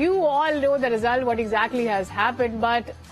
You all know the result, what exactly has happened, but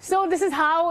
So this is how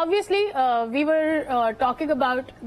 Obviously, we were talking about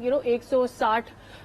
160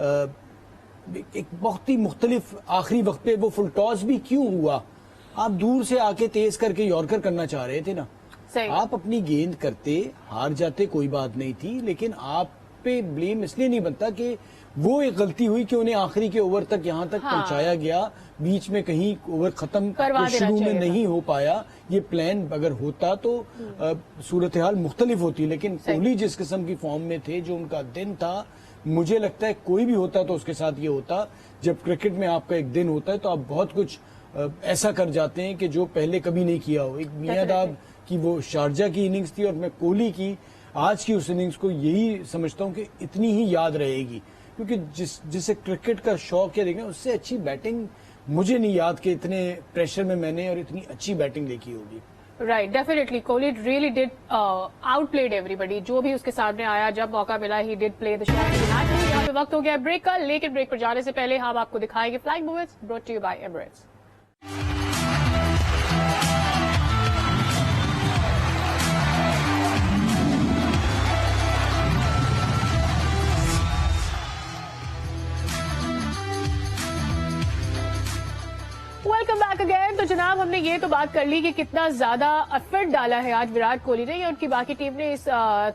ایک بہت ہی مختلف آخری وقت پہ وہ فل ٹاس بھی کیوں ہوا. آپ دور سے آ کے تیز کر کے یارکر کرنا چاہ رہے تھے نا, آپ اپنی گیند کرتے ہار جاتے کوئی بات نہیں تھی, لیکن آپ پہ بلیم اس لیے نہیں بنتا کہ وہ ایک غلطی ہوئی کہ انہیں آخری کے اوور تک یہاں تک پہنچایا گیا, بیچ میں کہیں اوور ختم شروع میں نہیں ہو پایا. یہ پلان اگر ہوتا تو صورتحال مختلف ہوتی, لیکن کوہلی جس قسم کی فارم میں تھے, جو ان کا دن تھا, مجھے لگتا ہے کوئی بھی ہوتا تو اس کے ساتھ یہ ہوتا. جب کرکٹ میں آپ کا ایک دن ہوتا ہے تو آپ بہت کچھ ایسا کر جاتے ہیں کہ جو پہلے کبھی نہیں کیا ہو. ایک میاں داد کی وہ شارجہ کی اننگز تھی, اور میں کوہلی کی آج کی اس اننگز کو یہی سمجھتا ہوں کہ اتنی ہی یاد رہے گی, کیونکہ جسے کرکٹ کا شوق ہے دیکھیں, اس سے اچھی بیٹنگ مجھے نہیں یاد کہ اتنے پریشر میں نے اور اتنی اچھی بیٹنگ دیکھی ہوگی. Right, definitely Kohli really did outplayed everybody. جو بھی اس کے سامنے آیا, جب موقع ملا, he did play the shot. یہاں پہ وقت ہو گیا بریک کا, لیکن بریک پر جانے سے پہلے ہم آپ کو دکھائیں گے flying movements brought to you by Emirates. Welcome back again. تو جناب, ہم نے یہ تو بات کر لی کہ کتنا زیادہ ایفرٹ ڈالا ہے آج وراٹ کوہلی نے یا ان کی باقی ٹیم نے اس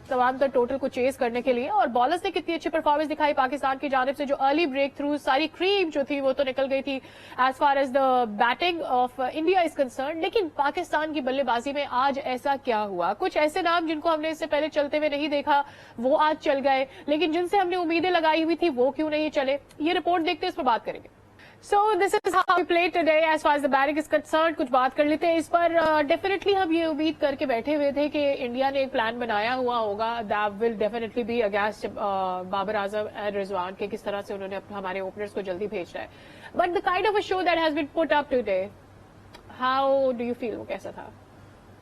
تمام تر ٹوٹل کو چیز کرنے کے لیے, اور بالرز نے کتنی اچھی پرفارمنس دکھائی پاکستان کی جانب سے. جو ارلی بریک تھرو, ساری کریم جو تھی وہ تو نکل گئی تھی as far as the batting of India is concern. لیکن پاکستان کی بلے بازی میں آج ایسا کیا ہوا؟ کچھ ایسے نام جن کو ہم نے اس سے پہلے چلتے ہوئے نہیں دیکھا وہ آج چل گئے, لیکن جن سے ہم نے امیدیں لگائی ہوئی تھی وہ کیوں نہیں چلے؟ یہ رپورٹ دیکھتے اس پر بات کریں گے. So this is how we played today as far as the batting is concerned. کچھ بات کر لیتے ہیں اس پر. ڈیفینیٹلی ہم یہ امید کر کے بیٹھے ہوئے تھے کہ انڈیا نے ایک پلان بنایا ہوا ہوگا that will definitely be against Babar Azam and رضوان, کہ کس طرح سے انہوں نے ہمارے اوپنرز کو جلدی بھیجنا ہے. But the kind of a show that has been put up today, how do you feel? وہ کیسا تھا؟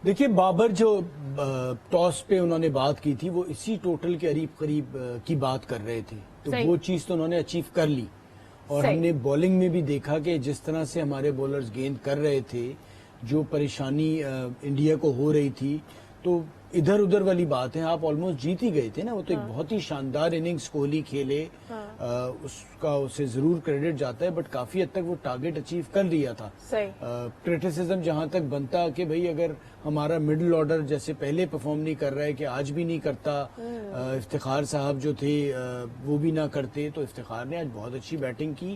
دیکھیے, بابر جو ٹاس پہ انہوں نے بات کی تھی وہ اسی ٹوٹل کے قریب کی بات کر رہے تھے, تو وہ چیز تو انہوں نے اچیو کر لی. اور ہم نے بولنگ میں بھی دیکھا کہ جس طرح سے ہمارے بولرز گیند کر رہے تھے, جو پریشانی انڈیا کو ہو رہی تھی, تو ادھر ادھر والی بات ہے, آپ آلموسٹ جیت ہی گئے تھے نا. وہ تو ایک بہت ہی شاندار اننگز کوہلی کھیلے, اس کا اسے ضرور کریڈٹ جاتا ہے, بٹ کافی حد تک وہ ٹارگٹ اچیو کر لیا تھا. کرٹیسزم جہاں تک بنتا کہ بھئی اگر ہمارا مڈل آرڈر جیسے پہلے پرفارم نہیں کر رہا ہے, کہ آج بھی نہیں کرتا, افتخار صاحب جو تھے وہ بھی نہ کرتے, تو افتخار نے آج بہت اچھی بیٹنگ کی,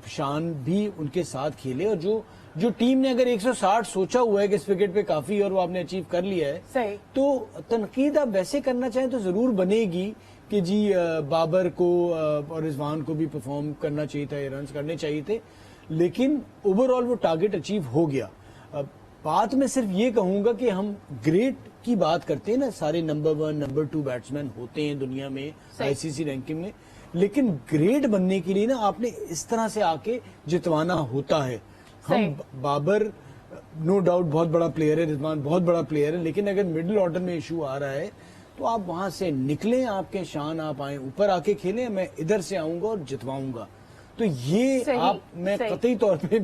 شان بھی ان کے ساتھ کھیلے, اور جو ٹیم نے اگر 160 سوچا ہوا ہے کہ اس وکٹ پہ کافی اور وہ آپ نے اچیو کر لیا ہے, تو تنقید آپ ویسے کرنا چاہیں تو ضرور بنے گی کہ جی بابر کو اور رضوان کو بھی پرفارم کرنا چاہیے تھا, رنز کرنے چاہیے تھے, لیکن اوور آل وہ ٹارگٹ اچیو ہو گیا. بات میں صرف یہ کہوں گا کہ ہم گریٹ کی بات کرتے ہیں نا, سارے نمبر 1 نمبر 2 بیٹسمین ہوتے ہیں دنیا میں آئی سی سی رینکنگ میں, لیکن گریٹ بننے کے لیے نا آپ نے اس طرح سے آ کے جتوانا ہوتا ہے. ہم بابر نو ڈاؤٹ بہت بڑا پلیئر ہے, رضوان بہت بڑا پلیئر ہے, لیکن اگر مڈل آرڈر میں ایشو آ رہا ہے تو آپ وہاں سے نکلیں, آپ کے شان آپ آئیں, اوپر آ کے کھیلیں, میں ادھر سے آؤں گا اور جتواؤں گا. تو یہ آپ, میں قطعی طور پہ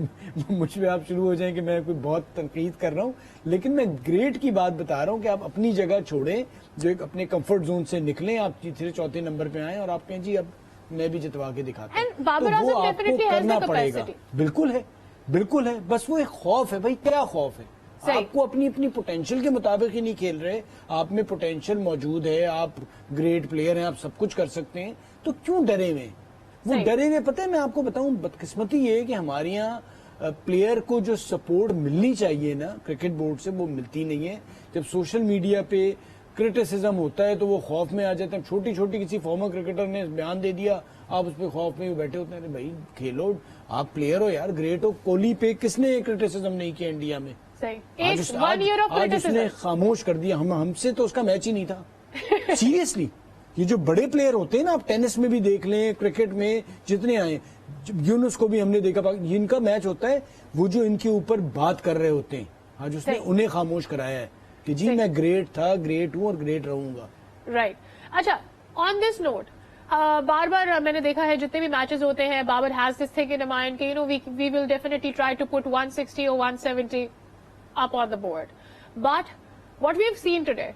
مجھ پہ آپ شروع ہو جائیں کہ میں کوئی بہت تنقید کر رہا ہوں, لیکن میں گریٹ کی بات بتا رہا ہوں کہ آپ اپنی جگہ چھوڑیں, جو ایک اپنے کمفرٹ زون سے نکلیں, آپ تیسرے چوتھے نمبر پہ آئیں اور آپ کہیں جی اب میں بھی جتوا کے دکھاتا ہوں, تو وہ آپ کو کرنا پڑے گا. بالکل ہے, بالکل ہے, بس وہ ایک خوف ہے. بھائی کیا خوف ہے؟ آپ کو اپنی پوٹینشیل کے مطابق ہی نہیں کھیل رہے, آپ میں پوٹینشیل موجود ہے, آپ گریٹ پلیئر ہیں, آپ سب کچھ کر سکتے ہیں, تو کیوں ڈرے ہوئے؟ وہ ڈرے ہوئے, پتہ ہے میں آپ کو بتاؤں, بدقسمتی یہ ہے کہ ہمارے یہاں پلیئر کو جو سپورٹ ملنی چاہیے نا کرکٹ بورڈ سے, وہ ملتی نہیں ہے. جب سوشل میڈیا پہ کرٹیسزم ہوتا ہے تو وہ خوف میں آ جاتے ہیں. چھوٹی چھوٹی کسی فارمر کرکٹر نے بیان دے دیا, آپ اس پہ خوف میں بیٹھے ہوتے ہیں. بھائی کھیلو, آپ پلیئر ہو یار, گریٹ ہو. کوہلی پہ کس نے کرٹیسزم نہیں کیا انڈیا میں؟ آج اس نے خاموش کر دیا. ہم سے تو اس کا میچ ہی نہیں تھا. سیریسلی, یہ جو بڑے پلیئر ہوتے ہیں نا, آپ ٹینس میں بھی دیکھ لیں, کرکٹ میں جتنے آئے, یونس کو بھی ہم نے دیکھا, جن کا میچ ہوتا ہے وہ جو ان کے اوپر بات کر رہے ہوتے ہیں, آج اس نے انہیں خاموش کرایا ہے کہ جی میں گریٹ تھا, گریٹ ہوں اور گریٹ رہوں گا. رائٹ. اچھا, آن دس نوٹ, بار بار میں نے دیکھا ہے جتنے بھی میچز ہوتے ہیں, Babar has this thing in mind کہ we will definitely try to put 160 اور 170 up on the board, but what we have seen today,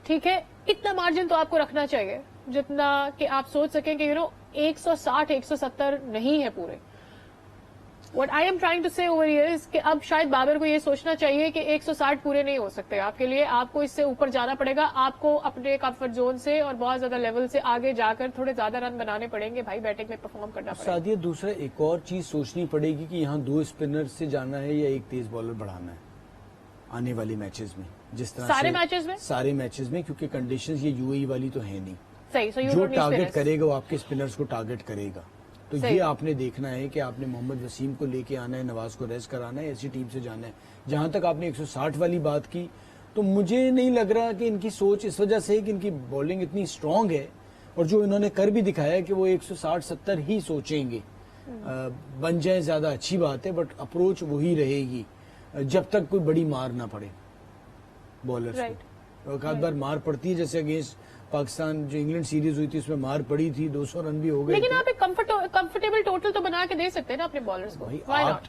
ٹھیک ہے, اتنا مارجن تو آپ کو رکھنا چاہیے جتنا کہ آپ سوچ سکیں کہ 160 170 نہیں ہے پورے. What I am trying to say over here is کہ اب شاید بابر کو یہ سوچنا چاہیے کہ 160 پورے نہیں ہو سکتے آپ کے لیے, آپ کو اس سے اوپر جانا پڑے گا, آپ کو اپنے کمفرٹ زون سے اور بہت زیادہ لیول سے آگے جا کر تھوڑے زیادہ رن بنانے پڑیں گے بھائی, بیٹنگ میں پرفارم کرنا پڑے گا. سعدیہ دوسرا ایک اور چیز سوچنی پڑے گی کہ یہاں 2 اسپنر سے جانا ہے یا ایک تیز بالر بڑھانا ہے آنے والے میچز میں, جس طرح سارے میچز میں, کیونکہ کنڈیشنز یہ UAE والی تو ہے نہیں. صحیح, جو ٹارگٹ کرے گا وہ آپ کے اسپنرز کو ٹارگٹ کرے گا. تو یہ آپ نے دیکھنا ہے کہ آپ نے محمد وسیم کو لے کے آنا ہے, نواز کو ریسٹ کرانا ہے, ایسی ٹیم سے جانا ہے. جہاں تک آپ نے 160 والی بات کی تو مجھے نہیں لگ رہا کہ ان کی سوچ اس وجہ سے کہ ان کی بولنگ اتنی اسٹرانگ ہے اور جو انہوں نے کر بھی دکھایا کہ وہ 160-70 ہی سوچیں گے. بن جائے زیادہ اچھی بات ہے, بٹ اپروچ وہی رہے گی جب تک کوئی بڑی مار نہ پڑے بالرز کو. ایک آدھ بار مار پڑتی ہے, جیسے اگینسٹ پاکستان جو انگلینڈ سیریز ہوئی تھی اس میں مار پڑی تھی, 200 رن بھی ہو گئے. لیکن آپ ایک کمفرٹیبل ٹوٹل تو بنا کے دے سکتے ہیں نا اپنے بالرز کو.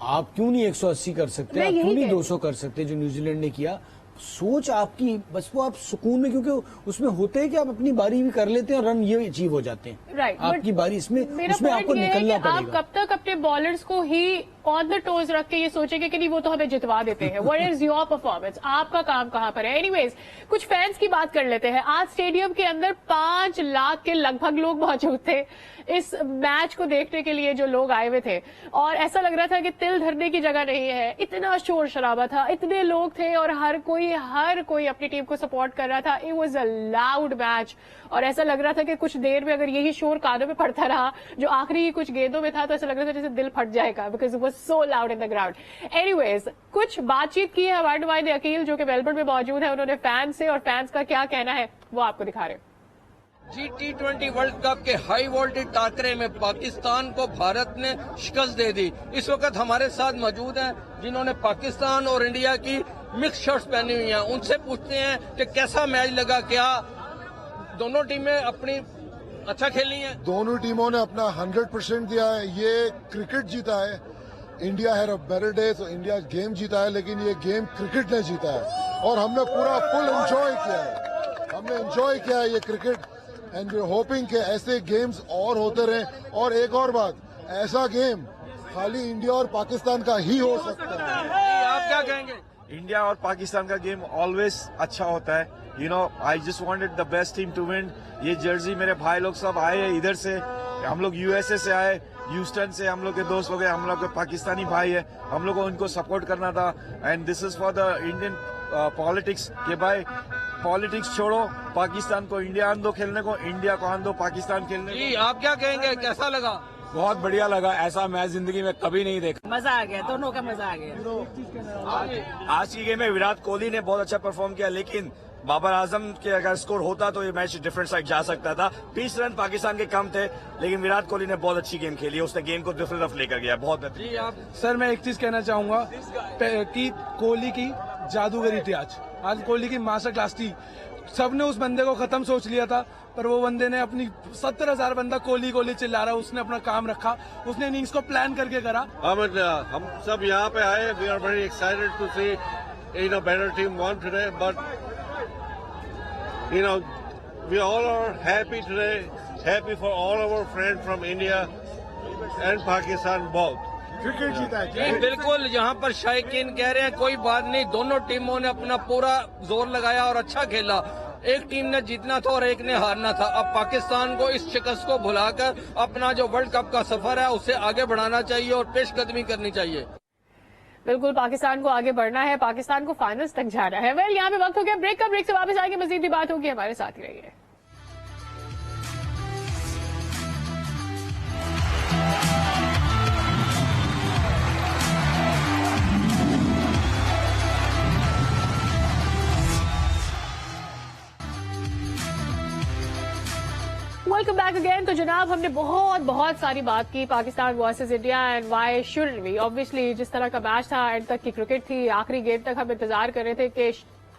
آپ کیوں نہیں 180 کر سکتے, آپ کیوں نہیں 200 کر سکتے جو نیوزی لینڈ نے کیا. سوچ آپ کی بس وہ آپ سکون میں, کیونکہ اس میں ہوتے ہیں کہ آپ اپنی باری بھی کر لیتے ہیں اور رن یہ اچیو ہو جاتے ہیں. آپ کی باری اس میں آپ کو نکلنا پڑے گا. آپ کب تک اپنے بالرز کو ہی آن دا ٹوز رکھ کے یہ سوچیں گے کہ نہیں وہ تو ہمیں جتوا دیتے ہیں. وٹ از یور پرفارمنس, آپ کا کام کہاں پر ہے. اینی ویز کچھ فینس کی بات کر لیتے ہیں. آج اسٹیڈیم کے اندر 5 لاکھ کے لگ بھگ لوگ موجود تھے اس میچ کو دیکھنے کے لیے, جو لوگ آئے ہوئے تھے, اور ایسا لگ رہا تھا کہ تل دھرنے کی جگہ نہیں ہے. اتنا شور شرابہ تھا, اتنے لوگ تھے اور ہر کوئی اپنی ٹیم کو سپورٹ کر رہا تھا. It was a loud match, اور ایسا لگ رہا تھا کہ کچھ دیر میں اگر یہی شور کانوں میں پڑتا رہا جو آخری کچھ گیندوں میں تھا, تو ایسا لگ رہا تھا جیسے دل پھٹ جائے گا, because it was so loud in the ground. Anyways کچھ بات چیت کی ہے ہمارے نمائندے عقیل جو کہ میلبرن میں موجود ہے, انہوں نے فینس سے اور فینس کا کیا کہنا ہے وہ آپ کو دکھا رہے ہیں. جی T20 ورلڈ کپ کے ہائی وولٹیج ٹاکرے میں پاکستان کو بھارت نے شکست دے دی. اس وقت ہمارے ساتھ موجود ہیں جنہوں نے پاکستان اور انڈیا کی مکس شرٹس پہنی ہوئی ہیں. ان سے پوچھتے ہیں کہ کیسا میچ لگا, کیا دونوں ٹیمیں اپنی اچھا کھیلی ہیں؟ دونوں ٹیموں نے اپنا 100% دیا ہے. یہ کرکٹ جیتا ہے, India had a better day, تو انڈیا گیم جیتا ہے, لیکن یہ گیم کرکٹ نے جیتا ہے اور ہم نے پورا فل انجوائے کیا ہے. ہم نے انجوائے کیا ہے یہ cricket, and we are hoping کہ ایسے گیمز اور ہوتے رہیں. اور ایک اور بات, ایسا گیم خالی انڈیا اور پاکستان کا ہی ہو سکتا ہے. آپ کیا کہیں گے؟ انڈیا اور پاکستان کا گیم آلویز اچھا ہوتا ہے. You know I just wanted the best team to win. یہ جرسی میرے بھائی لوگ سب آئے ہیں ادھر سے, ہم لوگ USA سے آئے, ہیوسٹن سے ہم لوگ کے دوست لوگ ہیں, ہم لوگ کے پاکستانی بھائی ہیں, ہم لوگ کو ان کو سپورٹ کرنا تھا. And this is for the Indian politics کہ بھائی پالیٹکس چھوڑو, پاکستان کو انڈیا آن دو کھیلنے کو, انڈیا کو آن دو پاکستان کھیلنے کو. جی آپ کیا کہیں گے, کیسا لگا؟ بہت بڑھیا لگا, ایسا میچ زندگی میں کبھی نہیں دیکھا. مزہ آ گیا, دونوں کا مزہ آ گیا. آج کی گیم میں وراٹ کوہلی نے بہت اچھا پرفارم کیا, لیکن بابر اعظم کے اگر اسکور ہوتا تو یہ میچ ڈفرنٹ سائڈ جا سکتا تھا. 20 رن پاکستان کے کم تھے, لیکن وراٹ کوہلی نے بہت اچھی گیم کھیلی, اس نے گیم کو ڈفرنٹ طرف لے کر گیا. بہت بہترین. جی آپ سر میں ایک چیز کہنا چاہوں گا کہ کوہلی کی جادوگری تھی. آج کوہلی کی ماسٹر کلاس تھی. سب نے اس بندے کو ختم سوچ لیا تھا, پر وہ بندے نے اپنی 70,000 بندہ کوہلی چلا رہا, اس نے اپنا کام رکھا, اس نے اننگز کو پلان کر کے کرا. ہم سب یہاں پہ آئے, we are very excited to see better team win today, but we all are happy today, happy for all our friends from India and Pakistan both. Cricket جیتا ہے. جی بالکل, یہاں پر شائقین کہہ رہے ہیں کوئی بات نہیں, دونوں ٹیموں نے اپنا پورا زور لگایا اور اچھا کھیلا. ایک ٹیم نے جیتنا تھا اور ایک نے ہارنا تھا. اب پاکستان کو اس شکست کو بھلا کر اپنا جو ورلڈ کپ کا سفر ہے اسے آگے بڑھانا چاہیے اور پیش قدمی کرنی چاہیے. بالکل, پاکستان کو آگے بڑھنا ہے, پاکستان کو فائنلز تک جانا ہے. ویل یہاں پہ وقت ہو گیا بریک کا, بریک سے واپس آئے گے, مزید بھی بات ہوگی, ہمارے ساتھ ہی رہیے. Welcome back again. تو جناب ہم نے بہت ساری بات کی Pakistan versus India and why shouldn't we. Obviously جس طرح کا میچ تھا, اینڈ تک کی کرکٹ تھی, آخری گیم تک ہم انتظار کر رہے تھے کہ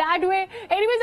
that way. Anyways,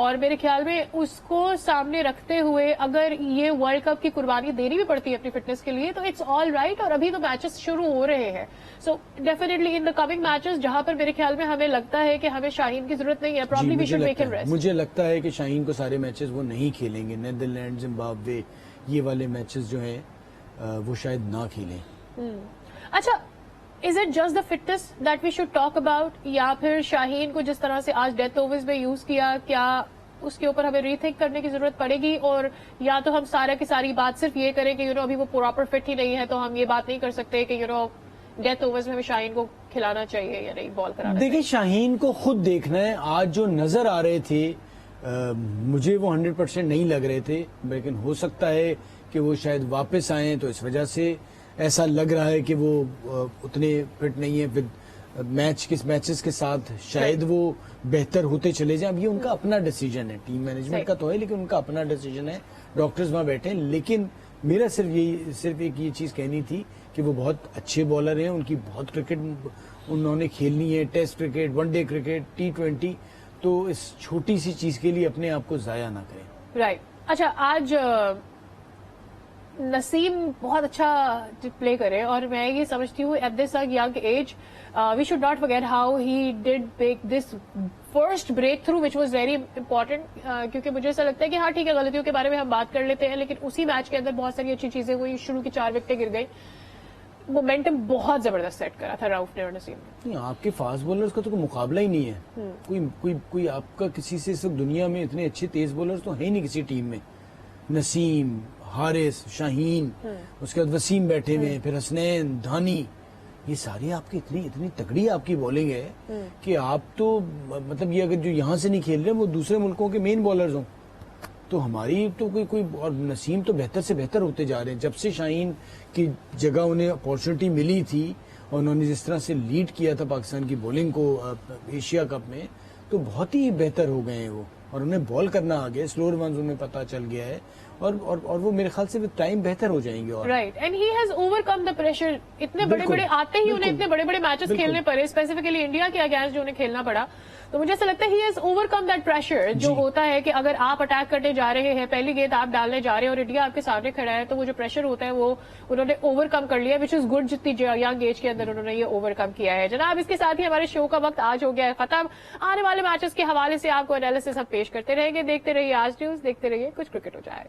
اور میرے خیال میں اس کو سامنے رکھتے ہوئے اگر یہ ورلڈ کپ کی قربانی دینی بھی پڑتی ہے اپنی فٹنس کے لیے تو اٹس آل رائٹ. اور ابھی تو میچز شروع ہو رہے ہیں, so definitely in the coming matches جہاں پر میرے خیال میں ہمیں لگتا ہے کہ ہمیں شاہین کی ضرورت نہیں ہے, پرابلی وی شوڈ میک ہم ریسٹ. مجھے لگتا ہے کہ شاہین کو سارے میچز وہ نہیں کھیلیں گے, نیدرلینڈ, زمبابوے, یہ والے میچز جو ہیں وہ شاید نہ کھیلیں. اچھا, is it just the fitness that we should talk about, یا پھر شاہین کو جس طرح سے آج ڈیتھ اوورز میں یوز کیا, کیا اس کے اوپر ہمیں ری تھنک کرنے کی ضرورت پڑے گی, اور یا تو ہم سارا کی ساری بات صرف یہ کریں کہ ابھی وہ پراپر فٹ ہی نہیں ہے تو ہم یہ بات نہیں کر سکتے کہ ڈیتھ اوورز میں ہمیں شاہین کو کھلانا چاہیے یا نہیں بال کرانا. دیکھیں, شاہین کو خود دیکھنا ہے. آج جو نظر آ رہے تھے مجھے وہ 100% نہیں لگ رہے تھے, لیکن ہو سکتا ہے کہ وہ شاید واپس آئیں تو اس وجہ سے ایسا لگ رہا ہے کہ وہ اتنے فٹ نہیں ہیں. میچز کے ساتھ شاید وہ بہتر ہوتے چلے جائیں. اب یہ ان کا اپنا ڈیسیجن ہے, ٹیم مینجمنٹ کا تو ہے لیکن ان کا اپنا ڈیسیجن ہے, ڈاکٹرز وہاں بیٹھے ہیں. لیکن میرا صرف ایک یہ چیز کہنی تھی کہ وہ بہت اچھے بالر ہیں, ان کی بہت کرکٹ انہوں نے کھیلنی ہے, test cricket, one day cricket, T20, تو اس چھوٹی سی چیز کے لیے اپنے آپ کو ضائع نہ کریں. رائٹ. اچھا, آج نسیم بہت اچھا پلے کرے, اور میں یہ سمجھتی ہوں at this young age we should not forget how he did make this first breakthrough which was very important, کیونکہ مجھے ایسا لگتا ہے کہ ہاں ٹھیک ہے غلطیوں کے بارے میں ہم بات کر لیتے ہیں, لیکن اسی میچ کے اندر بہت ساری اچھی چیزیں ہوئی. شروع کی 4 وکٹیں گر گئی, مومنٹم بہت زبردست سیٹ کرا تھا راؤف نے اور نسیم نے. آپ کے فاسٹ بولرز کا تو کوئی مقابلہ ہی نہیں ہے. کوئی آپ کا کسی سے اس وقت دنیا میں اتنے اچھے تیز بولرز تو ہیں نہیں کسی ٹیم میں. نسیم, حارث, شاہین, اس کے بعد وسیم بیٹھے ہوئے ہیں, پھر حسنین, دھانی, یہ ساری آپ کی اتنی تگڑی آپ کی بولنگ ہے کہ آپ تو مطلب یہ اگر جو یہاں سے نہیں کھیل رہے وہ دوسرے ملکوں کے مین بالرز ہوں تو ہماری تو کوئی اور نسیم تو بہتر سے بہتر ہوتے جا رہے ہیں. جب سے شاہین کی جگہ انہیں اپارچونٹی ملی تھی اور انہوں نے جس طرح سے لیڈ کیا تھا پاکستان کی بولنگ کو ایشیا کپ میں, تو بہت ہی بہتر ہو گئے ہیں وہ, اور انہیں بال کرنا آ گیا, سلور ونز انہیں پتا چل گیا ہے, اور وہ میرے خیال سے ٹائم بہتر ہو جائیں گے. Right, and he has over come the pressure. اتنے بڑے بڑے آتے ہی انہیں اتنے بڑے بڑے میچز کھیلنے پڑے, اسپیسیفکلی انڈیا کے اگینسٹ جو انہیں کھیلنا پڑا, تو مجھے ایسا لگتا ہے he has over come that pressure جو ہوتا ہے کہ اگر آپ اٹیک کرنے جا رہے ہیں, پہلی گیند آپ ڈالنے جا رہے ہیں اور انڈیا آپ کے سامنے کھڑا ہے, تو وہ جو پریشر ہوتا ہے وہ انہوں نے اوور کم کر لیا, وچ از گڈ. جتنی ینگ ایج کے اندر انہوں نے یہ اوور کم کیا ہے. جناب, اس کے ساتھ ہی ہمارے شو کا وقت آج ہو گیا ہے ختم. آنے والے میچز کے حوالے سے آپ کو انالیسس ہم پیش کرتے رہیں گے. دیکھتے رہیے آج نیوز, دیکھتے رہیے کچھ کرکٹ ہو جائے.